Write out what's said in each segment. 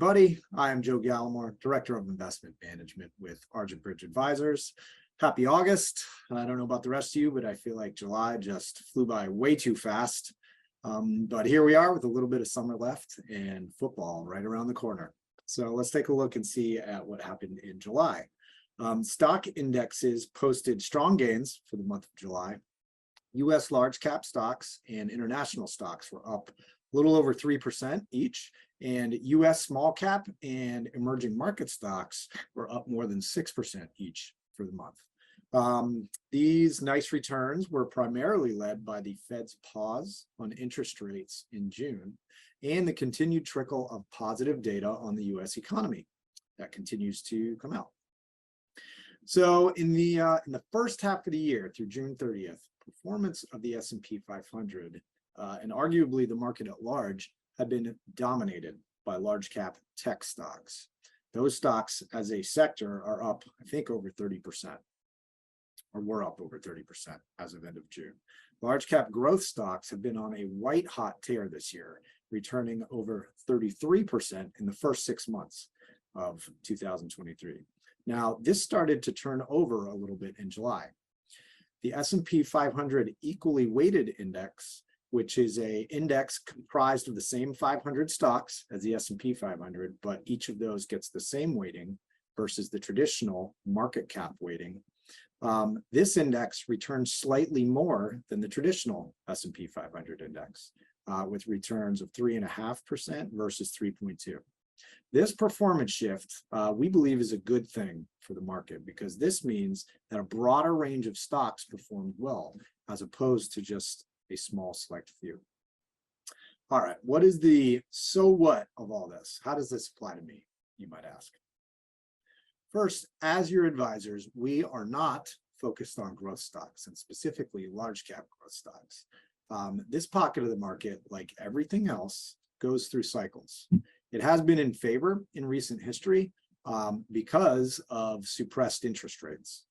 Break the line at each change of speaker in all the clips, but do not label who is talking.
everybody. I am Joe Gallemore, Director of Investment Management with Argent Advisors. Happy August. I don't know about the rest of you, but I feel like July just flew by way too fast. But here we are with a little bit of summer left and football right around the corner. So let's take a look and see at what happened in July. Stock indexes posted strong gains for the month of July. U.S. large cap stocks and international stocks were up a little over 3% each, and U.S. small cap and emerging market stocks were up more than 6% each for the month. These nice returns were primarily led by the Fed's pause on interest rates in June and the continued trickle of positive data on the U.S. economy that continues to come out. So in the first half of the year through June 30th, performance of the S&P 500 and arguably the market at large had been dominated by large cap tech stocks. Those stocks as a sector are up, I think, over 30%, or were up over 30% as of end of June. Large cap growth stocks have been on a white hot tear this year, returning over 33% in the first 6 months of 2023. Now, this started to turn over a little bit in July. The S&P 500 equally weighted index, which is an index comprised of the same 500 stocks as the S&P 500, but each of those gets the same weighting versus the traditional market cap weighting. This index returns slightly more than the traditional S&P 500 index, with returns of 3.5% versus 3.2%. This performance shift, we believe, is a good thing for the market because this means that a broader range of stocks performed well, as opposed to just a small select few. All right, what is the so what of all this? How does this apply to me, you might ask? First, as your advisors, we are not focused on growth stocks and specifically large cap growth stocks. This pocket of the market, like everything else, goes through cycles. It has been in favor in recent history because of suppressed interest rates.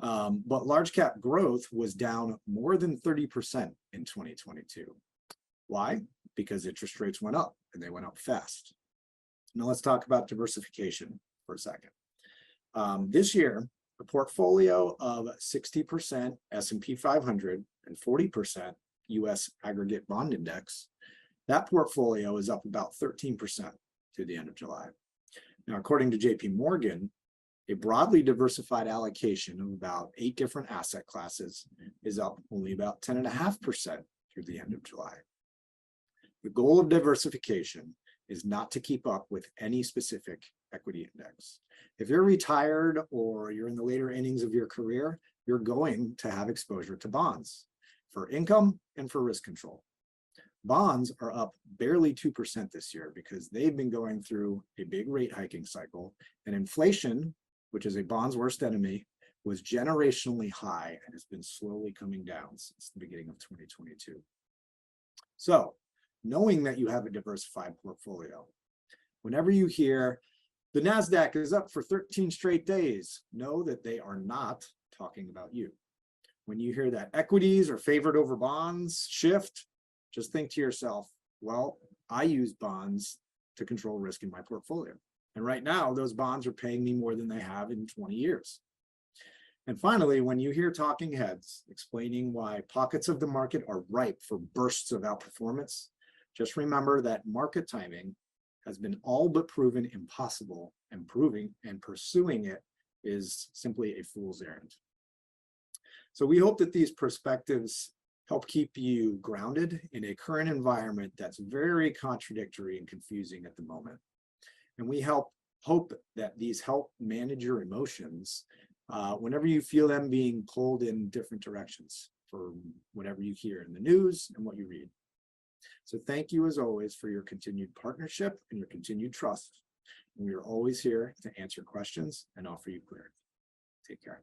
But large cap growth was down more than 30% in 2022. Why? Because interest rates went up and they went up fast. Now let's talk about diversification for a second. This year, a portfolio of 60% S&P 500 and 40% US aggregate bond index, that portfolio is up about 13% through the end of July. Now, according to JP Morgan, a broadly diversified allocation of about 8 different asset classes is up only about 10.5% through the end of July. The goal of diversification is not to keep up with any specific equity index. If you're retired or you're in the later innings of your career, you're going to have exposure to bonds for income and for risk control. Bonds are up barely 2% this year because they've been going through a big rate hiking cycle, and inflation, which is a bond's worst enemy, was generationally high and has been slowly coming down since the beginning of 2022. So, knowing that you have a diversified portfolio, whenever you hear the NASDAQ is up for 13 straight days, know that they are not talking about you. When you hear that equities are favored over bonds shift, just think to yourself, well, I use bonds to control risk in my portfolio. And right now, those bonds are paying me more than they have in 20 years. And finally, when you hear talking heads explaining why pockets of the market are ripe for bursts of outperformance, just remember that market timing has been all but proven impossible, and pursuing it is simply a fool's errand. So we hope that these perspectives help keep you grounded in a current environment that's very contradictory and confusing at the moment. And we hope that these help manage your emotions whenever you feel them being pulled in different directions for whatever you hear in the news and what you read. So thank you as always for your continued partnership and your continued trust. And we are always here to answer questions and offer you clarity. Take care.